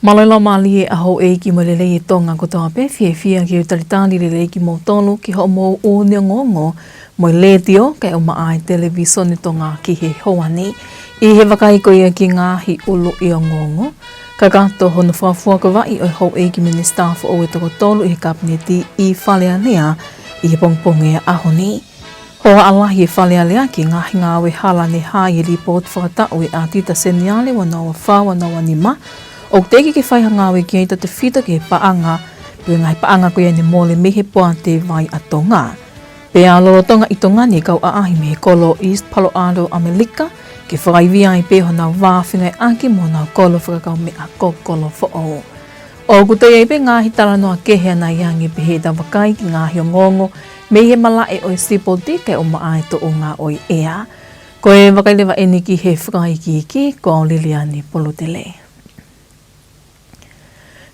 Malaila mali e aho e ki mo lele i Tonga ko toa pe fia ki o taritani lele ki mo tonu ki ho mo o ne ngongo mo le tio kai o maai televisione Tonga ki he hoani i he wakai ko ia ki ngā hi ulu i o ngongo ka kato hono whafua ka wai o ho e ki minister fo o e toko tolu i he kabineti i whalea lea i he pongponge a aho ni. Hoa alahi e whalea lea ki ngahi ngā we hala ne hai e report whakatau e a tita seniale wana wa wha wana wanima o teki ke whai hangawe ki eita te whita ke paanga, pui ngai paanga ko ia ni mole mehe poa te vai a Tonga. Pea loro Tonga i Tonga ni kau aahi me kolo East Palo Alto Amerika, ke whakaivia i peho na wāwhingai aki mo na kolo whakakau me a kolo fo'o. O kutai e pe ngāhi tala noa kehea na iangi pehe ta wakai ki ngāhi o ngongo, mehe mala e oi sipoti ke o maai to o ngā oi ea. Ko e wakailewa eni ki he whakai ki ko Liliani Polotele.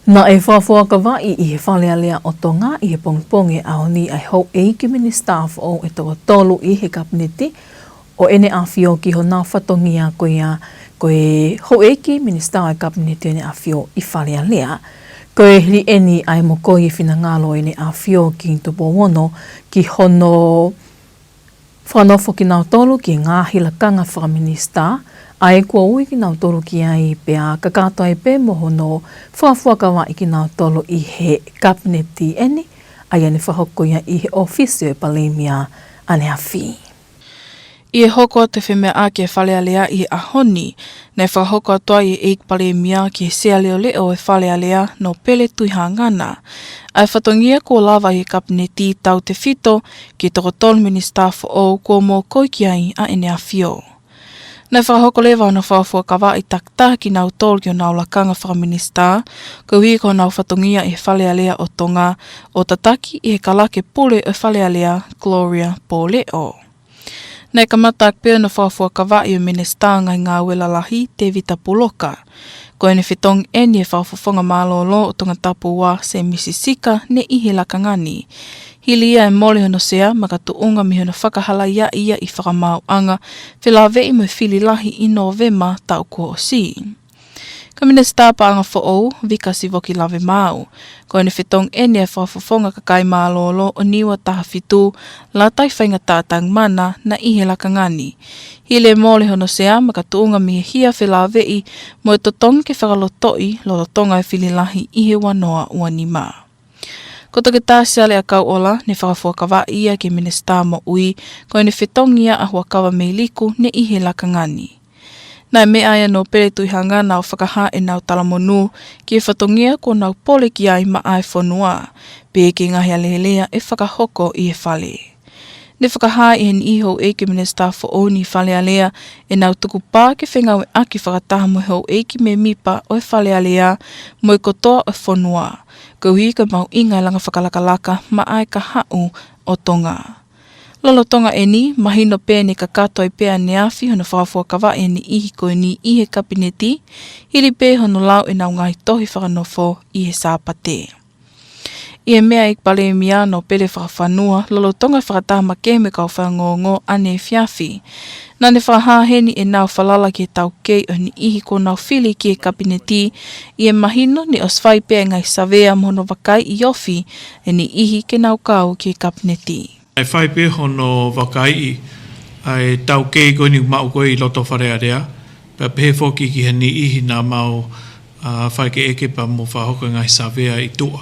Na e whawhua ka wai i he whalea lea o Tonga i he pongponge aoni ai hou e ki minister o e toko tolu i he kabineti o ene awhio ki ho nā whatongia ko ia ko e hou e ki minister o e kabineti ene awhio i whalea lea. Ko e hili eni ai mo ko i whina ngalo ene awhio ki tupo wono ki hono whanofo ki nau tolu ki ngā hilakanga whakaminister ai kua ui ki nau tolu ki ai pea kakato ai pe mohono whawhakawa i ki nau tolu i he kabineti eni ai ane whahoko ia i he ofisio e palemia ane awhi. I e hoko te whemea a ke whalea lea i he ahoni, nei whahoko atoa i e palemia ki he sea leo leo e whalea lea no pele tuihangana. Ai whatongia ko lava i he kabineti tau te whito ki toko tolu minister fo o kua mō koiki ai a ene awhio. Nei whahoko lewa na whawhua kawa i takta ki nau tolu ki o nau lakanga whakaminista, ko hui ko nau whatongia i he whalea lea o Tonga o tataki i he kalake pule o whalea lea Gloria Poleo. Nei ka matak pēr na whawhua kawa i o minista ngai ngā wela lahi te vita puloka. Ko ene whitong eni e whawhawhonga mālolo o Tongatapu wā se Misisika ne ihi lakangani. Hili ia e mole hono sea, makatu unga mi hono whakahala ia i whakamau anga, whilawe i mo whili lahi i Novema tau kua o si. Ka minista paanga fo'ou, vika si woki lawe mau. Ko ene whitong ene e whawhawhonga kakai mālolo o niwa taha whitu, la tai whainga tātang mana na ihe lakangani. Hile mole hono sea, makatu unga mi hia whilawe i mo e totong ke whakalotoi, lolo tonga e whili lahi i he wanoa uanima. Ko toke tāsia le a kau ola, ne whakafua kawa ia ke minista mo ui, ko ene whitongia a hua kawa mei liku ne ihe lakangani. Nai me aia no pere tuihanga nau whakaha e nau talamonu, ki e whatongia ko nau pole ki ai ma ai whanua, pe ki ngahi alehelea e whakahoko i e whale. Ne whakaha e hen iho e ke minista fo oni whale alea, e nau tuku pā ke whengau e aki whakataha mo hau e ki me mipa o e whale alea, mo i kotoa o whanua. Ko hui ka mau ingai langa whakalakalaka ma ai ka hau o Tonga. Lolo Tonga eni, mahino pēne ka katoi pēa ne awhi hono whawhua kawa e ni ihi koe ni i he kabineti, hili pē hono lau e nau ngai tohi whakanofo i he sāpate. I e mea ik pale mia no pele whakawhanua, lolo Tonga whakataha ma keme kau whangongo ane e whiawhi. Nane whahaheni e nau whalala ki e tau kei o ni ihi ko nau whili ki e kabineti, i e mahino ni o swai pēa ngai savea mono wakai i ofi e ni ihi ke nau kau ki e kabineti. Ai whai pē hono wakai i ai tau kei koe ni mau koe i loto wharea rea, pēr pē whoki ki he ni ihi nā mau whai ke eke pa mo whahoka ngai savea i tua.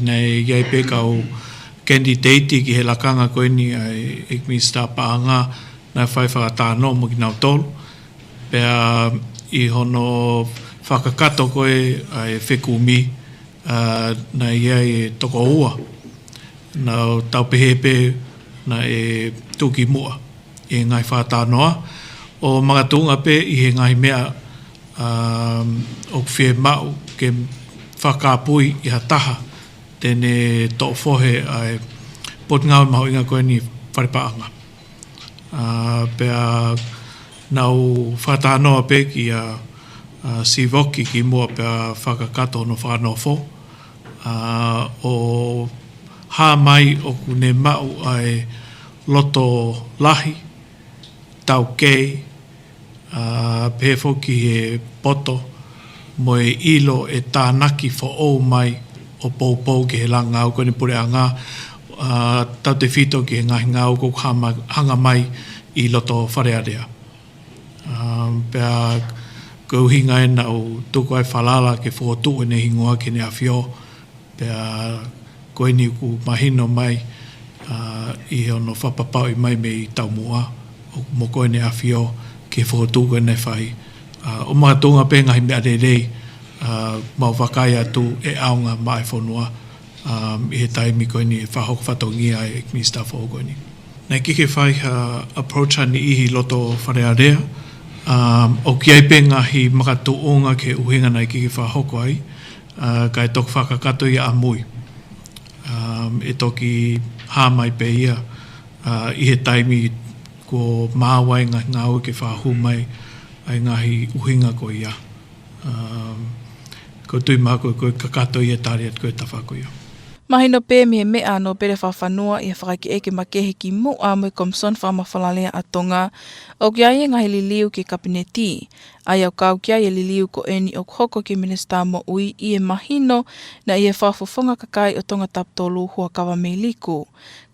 Nei iai pē kau candidate ki he lakanga koe ni ai ek minister paanga nai whai whakatāno mo ki nau tolu. Pēr i hono whakakato koe ai whekumi nai iai e toko ua. Nau tau pehepe na e tuki mua i ngai whātānoa. O mga tunga pe i he ngai mea o whie mau ke whakāpui i ha taha tene tō whohe ai pot ngau maho inga koe ni wharepaanga. Pea nau whātānoa pe ki a sivoki ki mua pea whakakato no whanofo. O ha mai o kune mau ai loto lahi, tau kei, pēwho ki he poto mo e ilo e tānaki fo o mai o pou ke he langa au kone pure a ngā tau te whito ki he ngahi ngā au kou hanga mai i loto wharearea. Pea kou hinga e na o tuku ai whalala ke whotu e ne hingoa ki ne a whio, pea koe ni ku mahino mai i ono whapapau i mai me i tau mua, o mo koe ne a whio ke whotu e ne whai. O mga tunga pe ngahi mea rei mau wakai atu e aunga mai whonua i he taimi koe ni e whahok whatongia e mi staff o koe ni. Nei kike whai approach ni ihi loto wharearea, o ki ai pe ngahi makatuunga ke uhinga nei kike whahoko ai, kai tok whakakato ia a mui. E toki hāmai pe ia i he taimi ko māwai ngā ui ke whahu mai ai ngahi uhinga ko ia. Ko tui mako koe kakato ia tari at koe tawhako ia. Mahino pē me mea no pere whawhanua i a whakaki eke makehe ki mo a mo komson whamawhalalea a Tonga o ki ai ngahi liliu ki kabineti. Ai au kau ki ai liliu ko eni o hoko ki minista mo ui i e mahino na i e whawhawhonga kakai o Tongatapu tolu hua kawa me liku.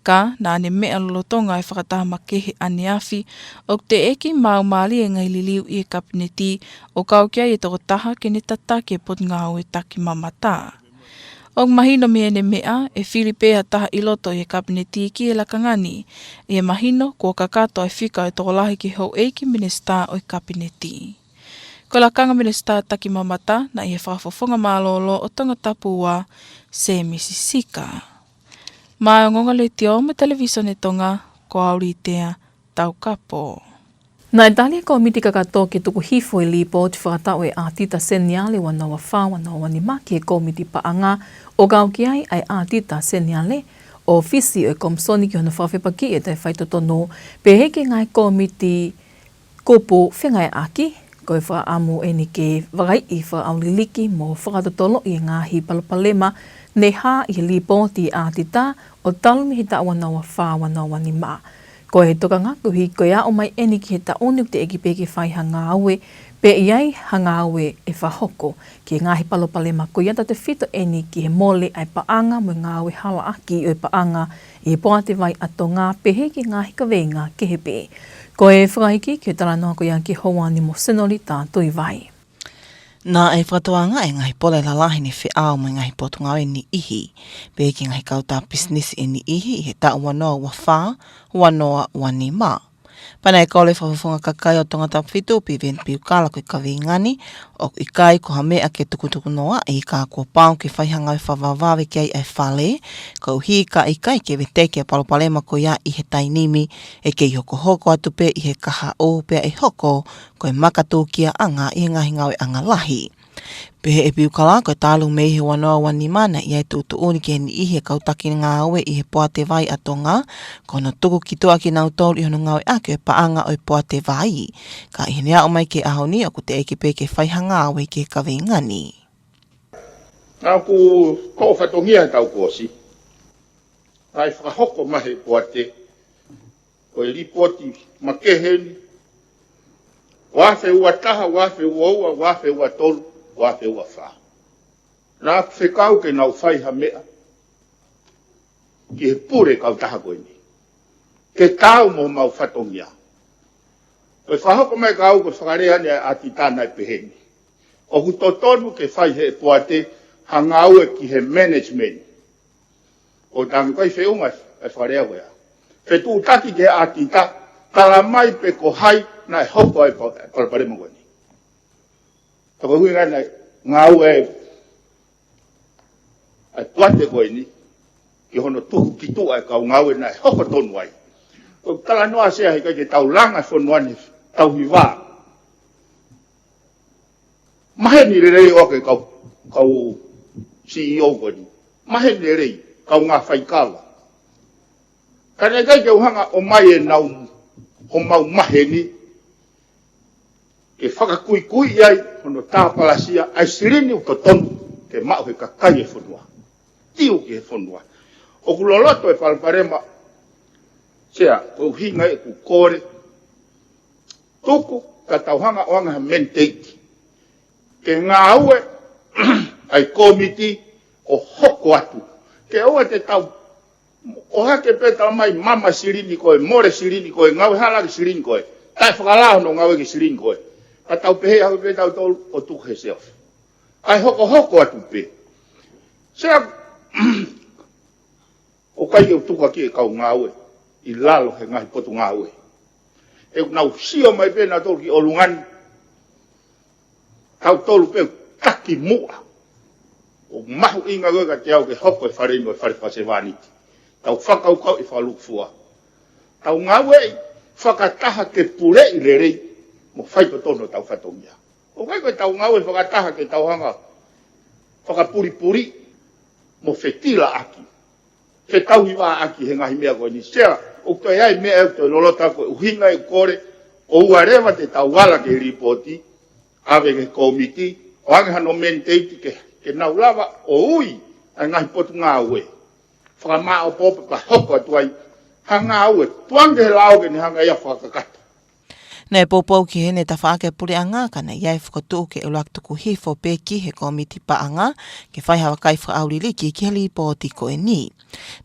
Ka na ane mea lolotonga e whakataha makehe ane afi o te eki mau maali e ngai liliu i e kabineti o kau ki ai e toko taha ke ne tata ke pot ngau e taki mamata. O mahino me ene mea e Filipe a taha iloto i e kabineti ki e lakangani e mahino kua kakato ai whika e toko lahi ki hou eiki minista o i kabineti. Ko lakanga minista taki mamata na i e whawhawhonga malolo o Tongatapu wa se misisika. Mai o ngonga le tio mo televisione Tonga ko auritea tau kapo. Nā e tali ko miti kakato ke tuku hifo i lipo te whakatau e ātita seniale wana wa whā wana wani maki e komiti paanga o gau ki ai ātita seniale o fisi o e komsoni ki hona whawhepaki e te whaitotono pe heke ngai komiti kupu whengai aki ko e whaamu e ni ke wagai i whaauliliki mo whakatotolo i ngāhi palapalema ne hā i lipo ti ātita o talumi hita wana wa whā wana wani maa. Ko he toka ngakuhi, ko ia o mai eni ki he taoni te eki peke whai hanga aue, pe iai hanga aue e whahoko, ki ngāhi palopalema ko ia te whito eni ki he mole ai paanga mo ngā aue hala aki o e paanga i he poate vai ato ngā pehe ki ngāhi kawenga ke he pe. Ko e whakahiki ki he taranoa ko ia ki hauani mo senori tātoi vai. Nā e whakatoanga e ngahi pole lalahi ni whiao mo ngahi potunga e ni ihi. Pe ki ngahi kauta business e ni ihi i he ta wanoa wa whā, wanoa wani mā. Pana e kaole whawhawhonga kakai o Tongatapu whitu pi ven piu kāla koe kawi ngani o i kai ko ha mea ke tukutuku noa e i kā kua pāo ke whaihanga e whawawāwe ki ai e whale, ka uhi ka i kai ke vete ke palopalema ko ia i he tainimi e ke i hoko hoko atu pe i he kaha o pe e hoko ko e makatū kia anga i ngahi ngau e anga lahi. Pehe e piu kala ko e tālu mei he wanoa wani mana i ai tūtu uni ki he ni ihi e kautaki ngā aue i he poate vai a Tonga, ko no tuku ki toa ki nau tolu i hono ngau e ake e paanga o e poate vai. Ka i hene au mai ke ahoni o ku te eki pe ke whaihanga aue ke kawe ngani. Nā ku ko whatongia tau kōsi. Ai whahoko mahe poate. Ko e ripoti makeheni. Wafe ua taha, wafe ua ua, wafe ua tolu. Wafe ua wha. Nā whekau ke nau whaiha mea. Ki he pure kau taha koe ni. Ke tau mo mau whatongia. Koe whahoko mai kau ko whakareane a titana e peheni. O hutotonu ke whaihe e poate hangau e ki he management. O tangi koe whiunga e whakarea koea. Whetu taki ke a tita, tala mai pe ko hai na e hoko e palparema koe ni. Tako hui ngana ngau e tuate koe ni, ki hono tuku ki tua e kau ngau e na e hoko tonu ai. Ko tala noa sea hei kai ke tau langa whonuani, tau hiwa. Mahe ni rerei oke kau CEO koe ni. Mahe ni rerei kau ngā whaikawa. Kane kai ke uhanga o mai e nau, o mau mahe ni, ke whakakui kui ai, hono tāpalasia, ai sirini u tonu, ke mau he kakai e whonua. Tiu ki he whonua. O kuloloto e palparema, sea, o hinga e ku kore, tuku ka tauhanga o anga menteiti. ke ngā aue, ai komiti o hoko atu. Ke oa te tau, o hake peta mai mama sirini koe, more sirini koe, ngawe halaki sirini koe, tai whakalao no ngawe ki sirini koe. Ka tau pehe hau pe tau tolu o tuke self. Ai hoko atu pe. Sea, o kai o tuka ki e kau ngawe, i lalo he ngahi potu ngawe. E nau sio mai pe na tolu ki olungani, tau tolu pe taki mua. O mahu inga goe ka te au ke hoko e whare ino e whare whase whaniti. Tau whakaukau i whalukfua. Tau ngawe i whakataha ke pure i le rei, mo whaipa tono tau whatongia. O kai koe tau ngawe whakataha ke tau hanga, whakapuri-puri, mo whetila aki. Whetau hiwa aki he ngahi mea koe ni sea, o toi ai mea e toi lolota koe uhinga e kore, o uarewa te tau wala ke ripoti, ave ke komiti, o ange hano menteiti ke nau lava o ui, ai ngahi potu ngā ue. Whakamaa o pope pa hoko atuai, hanga ue, tuange he lao ke ni hanga ia whakakata. Nei popou ki hene ta whaake puri anga kana iai whakatuu ke ulak tuku hifo peki he komiti pa anga ke whai hawa kai whaaurili ki hali pōti ko e ni.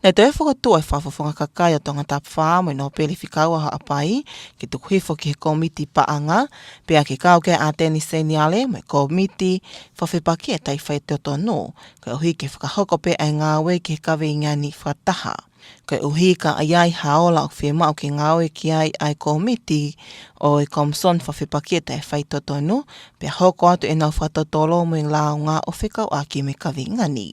Nei te whakatuu ai whawhawhanga kakai o Tongatapu whaa mo no peli whikaua ha apai ke tuku hifo ki he komiti pa anga pea ke kau ke a teni seniale mo komiti whawhipaki e tai whai te otono ke uhi ke whakahoko pe ai ngāwe ke kawe ingani whataha. Ke uhi ka aiai haola o whemau ki ngāwe ki ai komiti o e komson whawhipaki e tai whai totonu, pe hoko atu e nau whatotolo mo i lao ngā o whikau a ki me kawi ngani.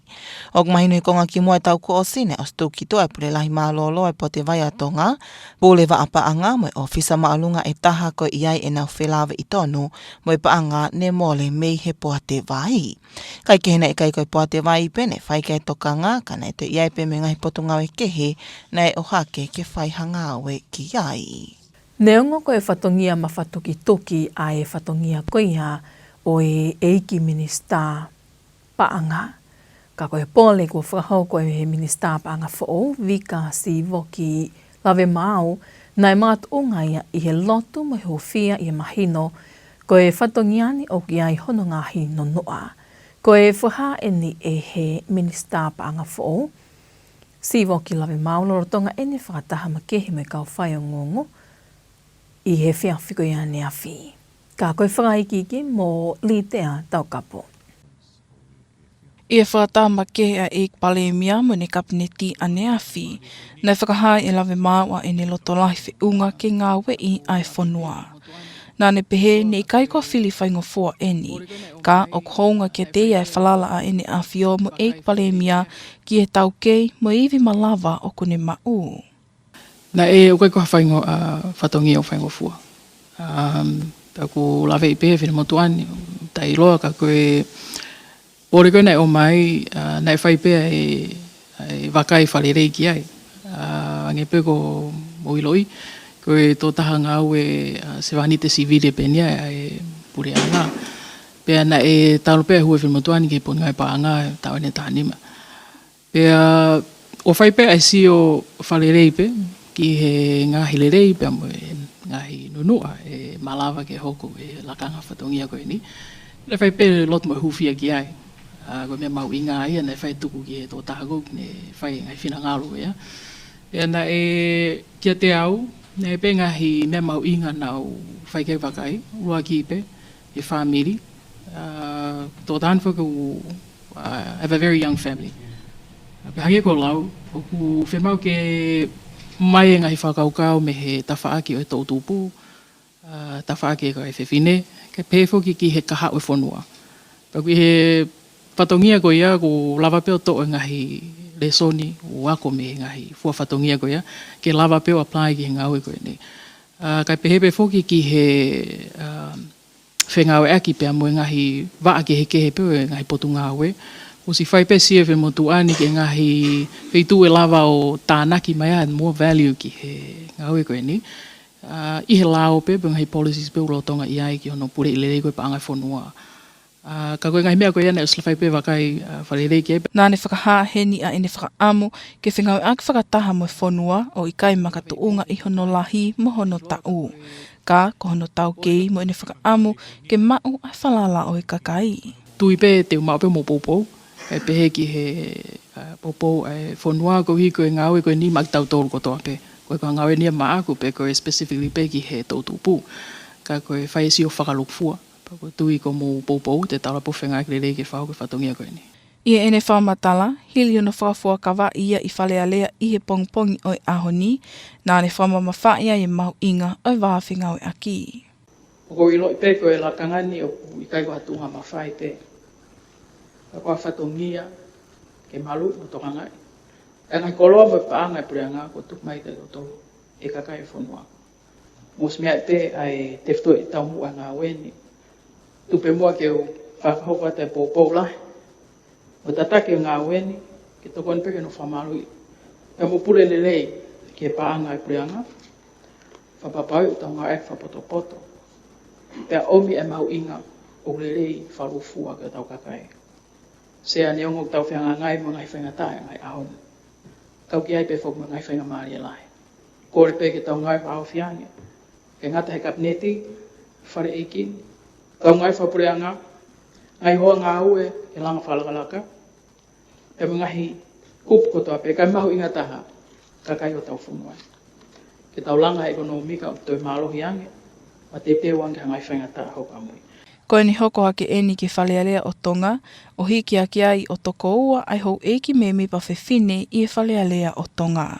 O mahinu i konga ki mua tau ko o sine o stu ki toa pule lahi mālolo e po te vai a Tonga, pule wa apa anga mo e ofisa maalunga e taha ko iai e nau whelawe i tonu mo e pa anga ne mole mei he poa te vai. Kai ke hena e kai koe poa te vai pene, whai kai tokanga, kana e to iai pe me ngahi potu ngawe kehe, nei o hake ke whai hangawe ki iai. Ne ongo koe whatongia ma whatuki toki a e whatongia koia o e eiki minista paanga. Ka koe pole kua whakahau koe he minista paanga whoo, vika si voki lawe mau, nai maat ungaia i he lotu mo he hofia i he mahino, koe whatongiani o ki ai hono ngahi no noa. Koe whaha eni e he minista paanga whoo, si voki lawe mau loro tonga eni whakataha ma kehi me kau whai o ngongo, i he whiawhiko ia ne awhi. Ka koe whakaikiki mō litea tau kapo. I e whakatama ke a eik pale mia mo ne kapineti a ne awhi, nei whakahai e lawe māua e ne loto lahi whiunga ke ngā wei ai whanua. Nā ne pehe ne i kai kua whili whaingo fua eni, ka o kounga ke te ia e whalala a ene awhi o mo eik pale mia ki e tau kei mo iwi malawa o kone mau. Na e o kai kua whaingo whatongi o whaingo fua. Pea ko lawe i pehe whina motuani, tai loa ka koe ore koe nei o mai, nei whai pea e wakai whalerei ki ai. Ange pe ko o iloi, koe tō taha ngā ue se wanite si vire penia e pure anga. Pea na e talo pea hue whina motuani ke poni ngai pa anga tau ene tānima. Pea o whai pea e si o whalerei pe, ki he ngahi lerei pia mo e ngahi nunua e malawa ke hoko e lakanga whatongia koe ni. Le whai pe lot mo hufia ki ai. Koe mea mau inga ai, ne whai tuku ki e tō tahago, ne whai ngai whina ngāru ea. E na e kia te au, ne pe ngahi mea mau inga nau whai kei wakai, ua ki pe, e whamiri. Tō tān whaka have a very young family. Pe hange ko lau, oku whemau ke mai e ngahi whakaukau me he tawhaaki o e tō tūpū, tawhaaki e ka e whewhine, ke pēwhoki ki he kaha o e whanua. Paku he whatongia ko ia, ko lava peo tō e ngahi lesoni, o ako me ngahi fua whatongia ko ia, ke lava peo apply ki he ngāwe koe ne. Kai pehe pēwhoki ki he whengawe aki pea mo e ngahi waa ki he kehe peo e ngahi potu ngāwe, o si whai pe sia whe motuani ke ngahi wheitu e lava o tānaki mai a more value ki he ngāwe koe ni. I he lao pe, ngahi policies pe ulo tonga i ai ki hono pure i lerei koe pa angai whanua. Ka koe ngai mea koe ana usla whai pe wakai whalere ke. Nā ne whakaha heni a ene whakaamu ke whingau ak whakataha mo whonua o i kai makatuunga i hono lahi mo hono tau. Ka ko hono tau kei mo ene whakaamu ke mau ai whalala o i kakai. Tui pe te umau pe mo poupou. E pehe ki he poupou e whonua ko hi koe ngau e koe ni mak tau tolu kotoa pe. Koe koe ngau e nia maa aku pe koe specifically pe ki he tautupu. Ka koe whai si o whakalukfua. Ko tui ko mo poupou te tala po whenga ki lele ke whao ke whatongia koe ni. Ia ene whamatala, hili ona whakafua kawa ia i whalealea i he pongpongi o i ahoni, nā ne whamamawha ia i mau inga o wāwhinga o i aki. Ko i loi pe koe la kangani o i kai ko hatunga mawhai pe. Ko a whatongia ke malu o toka ngai. E ngai koloa mo paanga e pureanga ko tuk mai te tolo e kakai e whonua. Mos mea te ai tefto i tau mua ngā weni. Tupe mua ke o whakahoka te pōpou lahi. O tatake ngā weni, ke tokon peke no whamarui. Pe mo pule lelei ke paanga e pureanga. Whapapau o tau ngā e whapotopoto. Pe a omi e mau inga o lelei wharufua ke tau kakai. Sea ne ongo tau whianga ngai mo ngai whainga tae ngai ahon. Kau ki ai pe whok mo ngai whainga maari e lahi. Kore pe ke tau ngai whao whiange. Ke ngata he kapneti, whare eikin. Kau ngai whapureanga, ngai hoa ngā ue e langa whalakalaka. Pe ngahi kupu kotoa pe, kai mahu inga taha, kakai o tau whunua. Ke tau langa ekonomika o toi mālohi ange, ma te pewange ngai whainga taha hoka mui. Koe ni hoko ake eni ki whalealea o Tonga, o hiki ake ai o toko ua ai hou eiki me mi pa whiwhine i e whalealea o Tonga.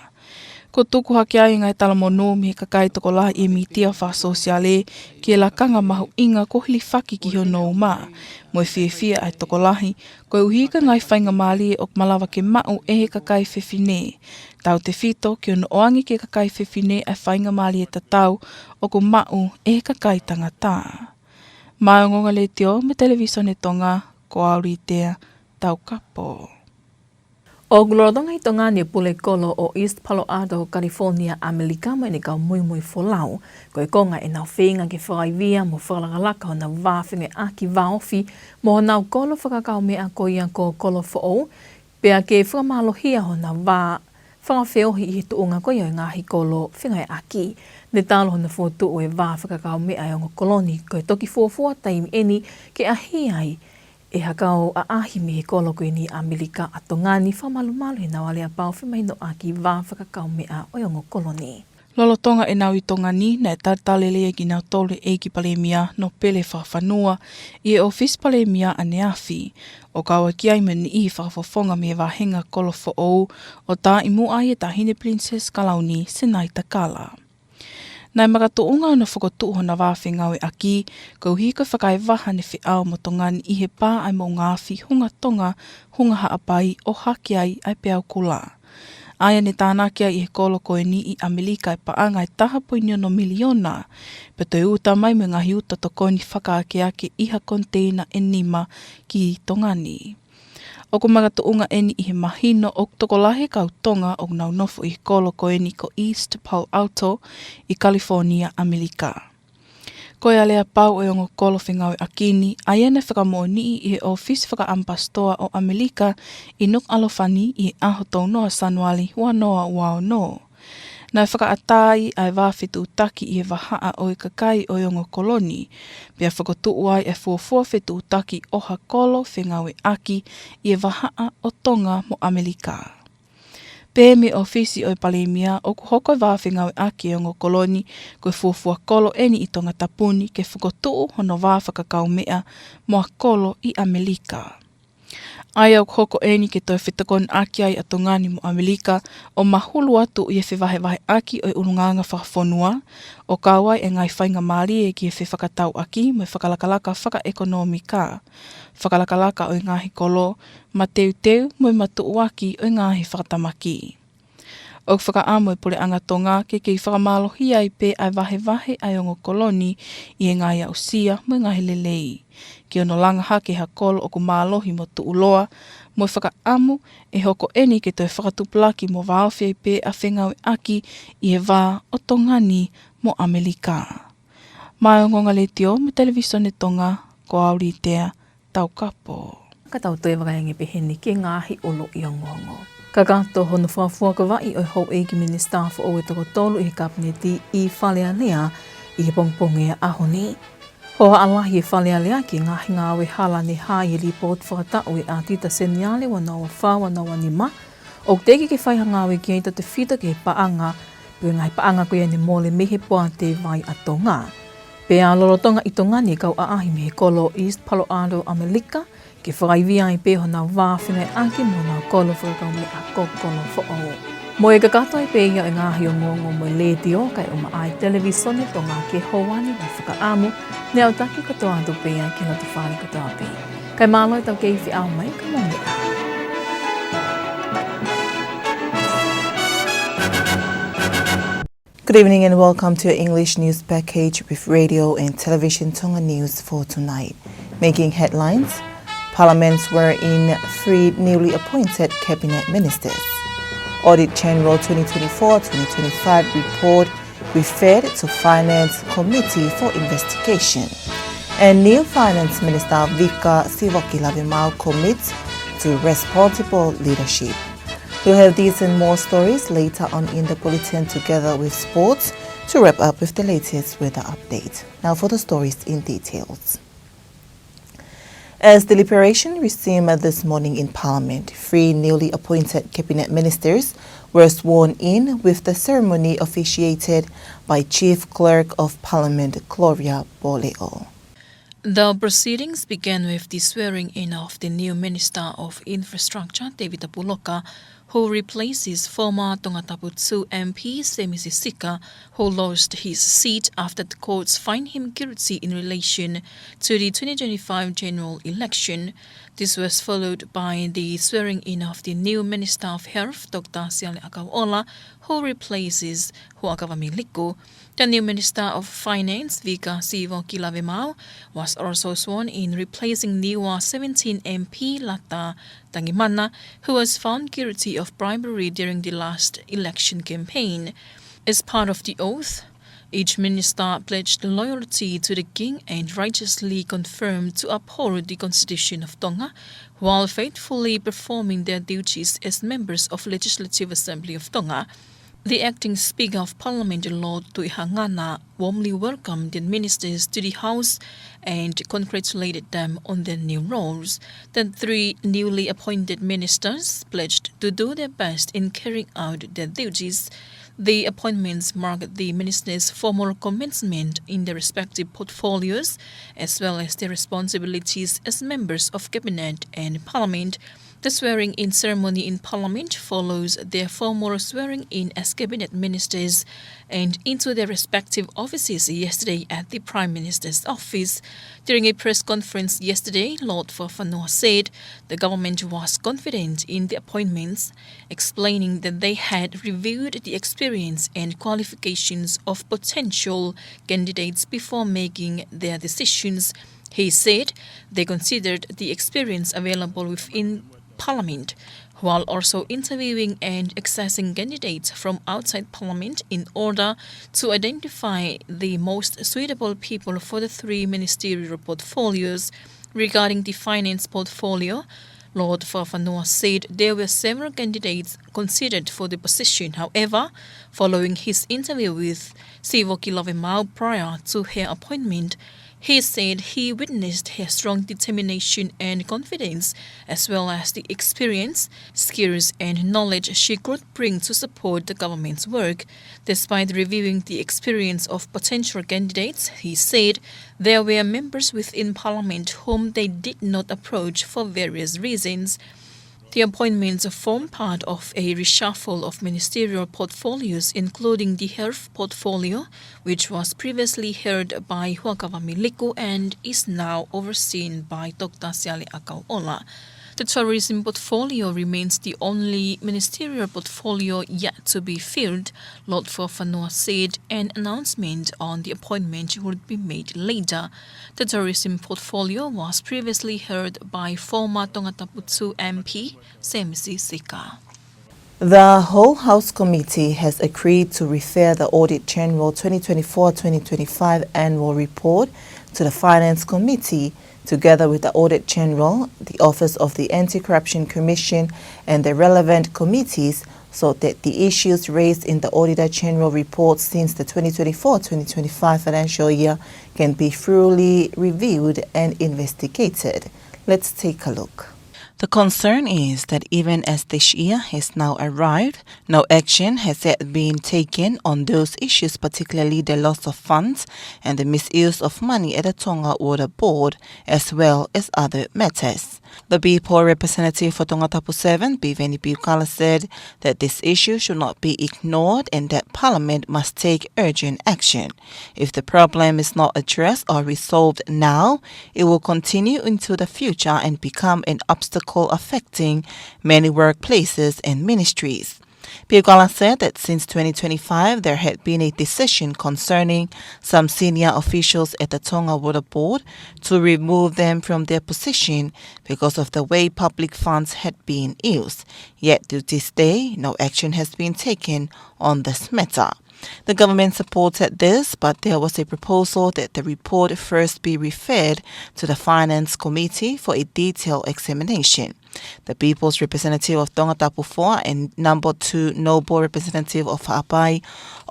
Ko tuku hake ai ngai tala mono mi he kakai toko lahi i mi tia wha sosiale ki e la kanga mahu inga ko hili whaki ki hono uma. Mo e whiwhia ai toko lahi, koe uhika ngai whainga maali o malawa ke mau e he kakai whiwhine. Tau te whito ki ono oangi ke kakai whiwhine ai whainga maali e tatau o ko mau e he kakai tangata. Mai o ngonga le teo me televisione Tonga, ko auritea tau kapo. O gulorodonga i Tonga ni pule kolo o East Palo Alto, California, Amerika mo ni kau Moimoi folau. Koe konga e nau whenga ke whakaivia mo whalakalaka o na wāwhinga aki waofi mo nau kolo whakakau mea ko ia ko kolo whao. Pea ke whakamallohia ho na whakawheohi i he tuunga ko ia ngahi kolo whinga e aki. Ne talo hona fotu o e whakakau mea o ngā koloni koe toki fuafua taimi eni ke ahi ai. E hakao a ahimi he kolo koe ni Amerika a Tongani whamalumalu he nawale a pau whimaino aki whakakau mea o yongo koloni. Lolo tonga e nau i Tongani na e tartalelea ki nau tole e ki palemia no pele whawhanua i e office palemia a neafi. O kaua ki ai meni i whakafofonga me wahenga kolo fo'ou o tā imu ai e tahine Princess Kalauni Senai Takala. Nai makatuunga o na whakotu ho na wāwhinga o aki, kau hika whakai waha ne whiao mo Tongani i he pā ai mo ngāwhi hunga tonga hunga haapai o haki ai ai peau kula. Aia ne tānakia i he kolo koe ni i Amerika e paanga e taha poinio no miliona, pe toi uta mai me ngahi uta toko ni whakaake ake iha konteina e nima ki Tongani. O ko magatuunga eni i he mahino o toko lahe kau tonga o nau nofo i he kolo koe ni ko East Palo Alto i California, Amerika. Koe alea pau e ongo kolo whengau akini, a iene whakamoni i he office whakaampastoa o Amerika i Nuku'alofa i he ahotou noa sanuali ua noa wao no. Nai whakaatai ai wāwhitu utaki i he wahaa o i kakai o ongo koloni, pia whakotu ai e fuafua whitu utaki o ha kolo whengau aki i he wahaa o Tonga mo Amerika. Pē me ofisi o i palemia o ku hoko wāwhinga o aki o ngō koloni koe fuafua kolo eni i Tongatapuni ke whakotuu hono wāwhakakau mea moa kolo i Amerika. Ai au hoko eni ke toi whitakon aki ai a Tongani mo Amerika o mahulu atu i e whiwahe aki o i urunganga whakafonua o kawai e ngai whainga maari e ki e whakatau aki mo i whakalakalaka whakaekonomika. Whakalakalaka o i ngahi kolo, ma teu mo i matu aki o i ngahi whakatamaki. O whakaamo e pole anga Tonga ke kei whakamalohi ai pe ai wahe ai o ngō koloni i e ngai au sia mo i ngahi lelei. Ki ono langa hake ha kolo o ku mālohi mo tuuloa, mo i whakaamu e hoko eni ke toi whakatuplaki mo wāwhi ai pe a whengau aki i e wā o Tongani mo Amerika. Mai o ngonga le tio me televisione Tonga, ko auritea Taukapo. Ka tau toi wakaingi peheni ke ngāhi olo i ongongo. Ka kato hono whafua ka wai o hau eiki minister for o e toko tolu i kabineti i whalea lea i he pongponge ahoni. Hoa alahi e whalea lea ki ngahi ngāwe hala ni hai li pot whakatau e a tita seniale wanawa wha wanawa ni ma. O teki ke whaiha ngāwe ki eita te whita ke paanga, pui ngai paanga koe ni mole mehe poa te vai a Tonga. Pea lorotonga i Tongani kau aahi me kolo East Palo Alto Amerika, ke whakaivia i peho na wāwhingai ake mo na kolo whakakau me a kokolo who'o. Mo e kakato i peia e ngāhi o ngongo mo le tio kai o maai televisone tonga ke hoani wa whakaamu, ne au taki katoa atu peia ki Latu whāri katoa pei. Kai mālo i tau keiwhi au mai ka mōne a. Good evening and welcome to your English news package with radio and television Tonga news for tonight. Making headlines, Parliament swear in 3 newly appointed cabinet ministers. Audit General 2024-2025 report referred to Finance Committee for investigation. And new Finance Minister Vika Sivokilavimau commits to responsible leadership. We'll have these and more stories later on in the bulletin together with sports to wrap up with the latest weather update. Now for the stories in details. As deliberation resumed this morning in Parliament, 3 newly appointed cabinet ministers were sworn in with the ceremony officiated by Chief Clerk of Parliament Gloria Boleo. The proceedings began with the swearing-in of the new Minister of Infrastructure, David Apuloka, who replaces former Tongatapu MP Semisi Sika, who lost his seat after the courts fined him guilty in relation to the 2025 general election. This was followed by the swearing-in of the new Minister of Health, Dr. Siale Akauola, who replaces Huakavami Liku. The new Minister of Finance, Vika Sivokilavimau, was also sworn in, replacing Niwa 17 MP Lata Tangimana, who was found guilty of bribery during the last election campaign. As part of the oath, each minister pledged loyalty to the king and righteously confirmed to uphold the Constitution of Tonga, while faithfully performing their duties as members of Legislative Assembly of Tonga. The acting Speaker of Parliament, Lord Tuihangana, warmly welcomed the ministers to the House and congratulated them on their new roles. The 3 newly appointed ministers pledged to do their best in carrying out their duties. The appointments mark the ministers' formal commencement in their respective portfolios, as well as their responsibilities as members of Cabinet and Parliament. The swearing-in ceremony in Parliament follows their formal swearing-in as cabinet ministers and into their respective offices yesterday at the Prime Minister's office. During a press conference yesterday, Lord Fafanoa said the government was confident in the appointments, explaining that they had reviewed the experience and qualifications of potential candidates before making their decisions. He said they considered the experience available within Parliament, while also interviewing and accessing candidates from outside Parliament in order to identify the most suitable people for the 3 ministerial portfolios. Regarding the finance portfolio, Lord Fafanoa said there were several candidates considered for the position. However, following his interview with Sivokilavimau prior to her appointment, he said he witnessed her strong determination and confidence, as well as the experience, skills and knowledge she could bring to support the government's work. Despite reviewing the experience of potential candidates, he said there were members within Parliament whom they did not approach for various reasons. The appointments form part of a reshuffle of ministerial portfolios, including the health portfolio, which was previously held by Huakavami Liku and is now overseen by Dr. Siale Akauola. The tourism portfolio remains the only ministerial portfolio yet to be filled. Lord Fafanoa said an announcement on the appointment would be made later. The tourism portfolio was previously held by former Tongatapu MP Semisi Sika. The whole House Committee has agreed to refer the Audit General 2024-2025 annual report to the Finance Committee together with the Audit General, the Office of the Anti-Corruption Commission and the relevant committees, so that the issues raised in the Auditor General report since the 2024-2025 financial year can be thoroughly reviewed and investigated. Let's take a look. The concern is that even as this year has now arrived, no action has yet been taken on those issues, particularly the loss of funds and the misuse of money at the Tonga Water Board, as well as other matters. The people representative for Tongatapu 7, Biveni Paula, said that this issue should not be ignored and that Parliament must take urgent action. If the problem is not addressed or resolved now, it will continue into the future and become an obstacle affecting many workplaces and ministries. Paula said that since 2025, there had been a decision concerning some senior officials at the Tonga Water Board to remove them from their position because of the way public funds had been used. Yet to this day, no action has been taken on this matter. The government supported this, but there was a proposal that the report first be referred to the Finance Committee for a detailed examination. The People's Representative of Tongatapu 4 and number 2 Noble Representative of Ha'apai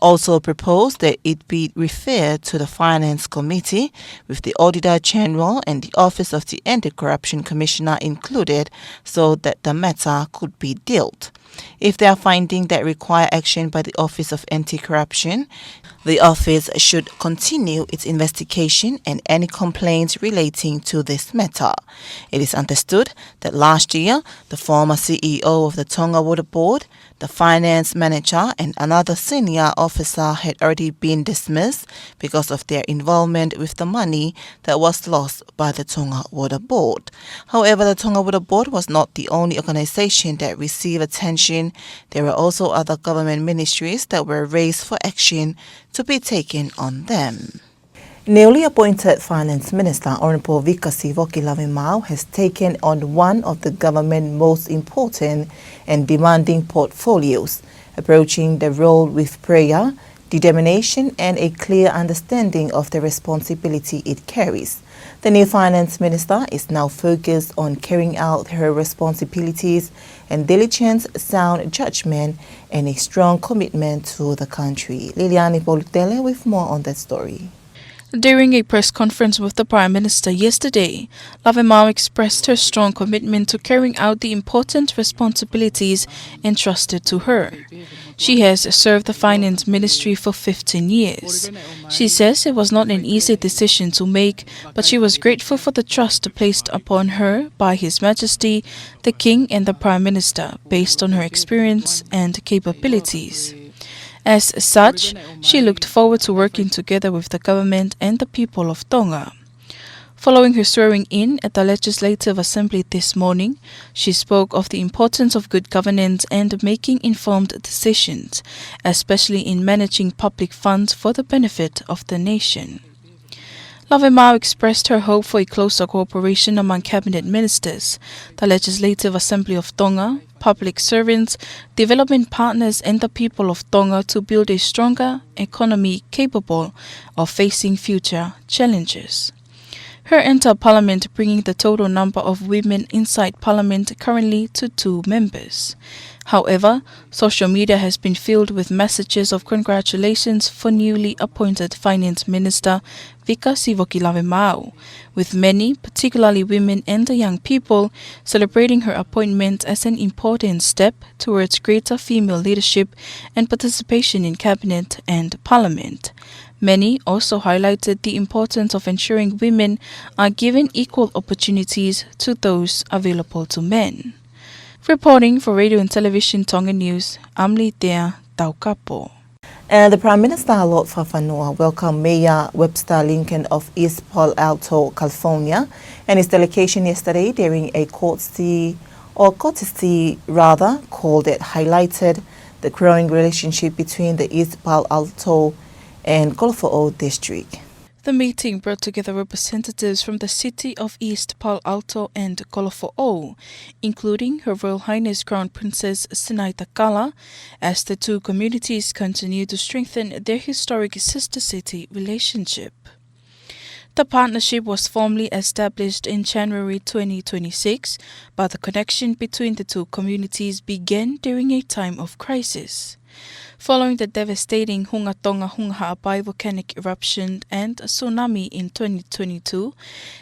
also proposed that it be referred to the Finance Committee, with the Auditor General and the Office of the Anti-Corruption Commissioner included, so that the matter could be dealt. If there are findings that require action by the Office of Anti-Corruption, the office should continue its investigation and any complaints relating to this matter. It is understood that last year, the former CEO of the Tonga Water Board, the finance manager and another senior officer had already been dismissed because of their involvement with the money that was lost by the Tonga Water Board. However, the Tonga Water Board was not the only organization that received attention. There were also other government ministries that were raised for action to be taken on them. Newly appointed Finance Minister Honorable Vika Sivoki-Lavimau has taken on one of the government's most important and demanding portfolios, approaching the role with prayer, determination and a clear understanding of the responsibility it carries. The new Finance Minister is now focused on carrying out her responsibilities and diligence, sound judgment and a strong commitment to the country. Liliane Polutele with more on that story. During a press conference with the Prime Minister yesterday, Lavimau expressed her strong commitment to carrying out the important responsibilities entrusted to her. She has served the Finance Ministry for 15 years. She says it was not an easy decision to make, but she was grateful for the trust placed upon her by His Majesty, the King and the Prime Minister, based on her experience and capabilities. As such, she looked forward to working together with the government and the people of Tonga. Following her swearing in at the Legislative Assembly this morning, she spoke of the importance of good governance and making informed decisions, especially in managing public funds for the benefit of the nation. Lavimau expressed her hope for a closer cooperation among cabinet ministers, the Legislative Assembly of Tonga, public servants, development partners and the people of Tonga to build a stronger economy capable of facing future challenges. Her enter Parliament bringing the total number of women inside Parliament currently to 2 members. However, social media has been filled with messages of congratulations for newly appointed Finance Minister Vika Sivoki-Lavimau, with many, particularly women and the young people, celebrating her appointment as an important step towards greater female leadership and participation in Cabinet and Parliament. Many also highlighted the importance of ensuring women are given equal opportunities to those available to men. Reporting for Radio and Television Tongan News, I'm Litea Taukapo. And the Prime Minister Lord Fafanua welcomed Mayor Webster Lincoln of East Palo Alto, California, and his delegation yesterday during a courtesy call that highlighted the growing relationship between the East Palo Alto and Kolofo district. The meeting brought together representatives from the city of East Palo Alto and Kolofo, including Her Royal Highness Crown Princess Sinai Takala, as the two communities continue to strengthen their historic sister city relationship. The partnership was formally established in January 2026, but the connection between the two communities began during a time of crisis. Following the devastating Hunga Tonga Hunga Ha'apai volcanic eruption and tsunami in 2022,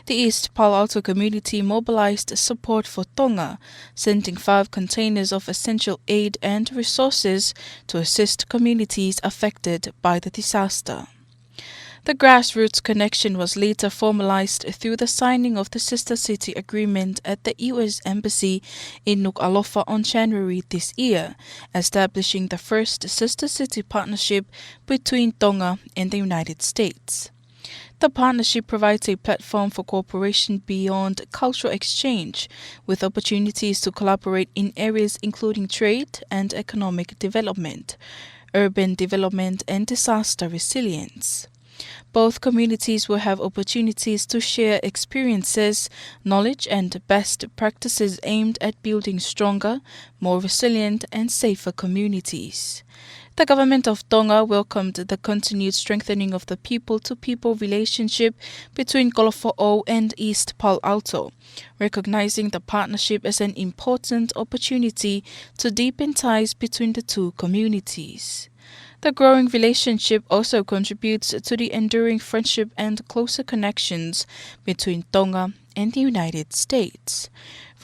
the East Palo Alto community mobilized support for Tonga, sending 5 containers of essential aid and resources to assist communities affected by the disaster. The grassroots connection was later formalized through the signing of the Sister City Agreement at the U.S. Embassy in Nuku'alofa on January this year, establishing the first Sister City partnership between Tonga and the United States. The partnership provides a platform for cooperation beyond cultural exchange, with opportunities to collaborate in areas including trade and economic development, urban development, and disaster resilience. Both communities will have opportunities to share experiences, knowledge, and best practices aimed at building stronger, more resilient, and safer communities. The government of Tonga welcomed the continued strengthening of the people-to-people relationship between Kolofo'o and East Palo Alto, recognizing the partnership as an important opportunity to deepen ties between the two communities. The growing relationship also contributes to the enduring friendship and closer connections between Tonga and the United States.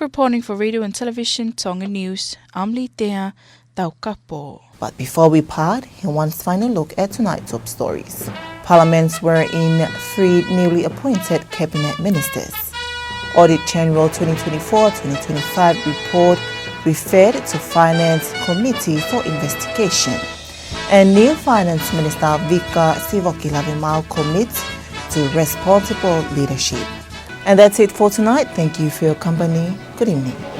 Reporting for Radio and Television Tonga News, I'm Litea Taukapo. But before we part, here one's final look at tonight's top stories. Parliaments were in 3 newly appointed cabinet ministers. Audit General 2024-2025 report referred to Finance Committee for investigation. And new Finance Minister Vika Sivokilavimau commits to responsible leadership. And that's it for tonight. Thank you for your company. Good evening.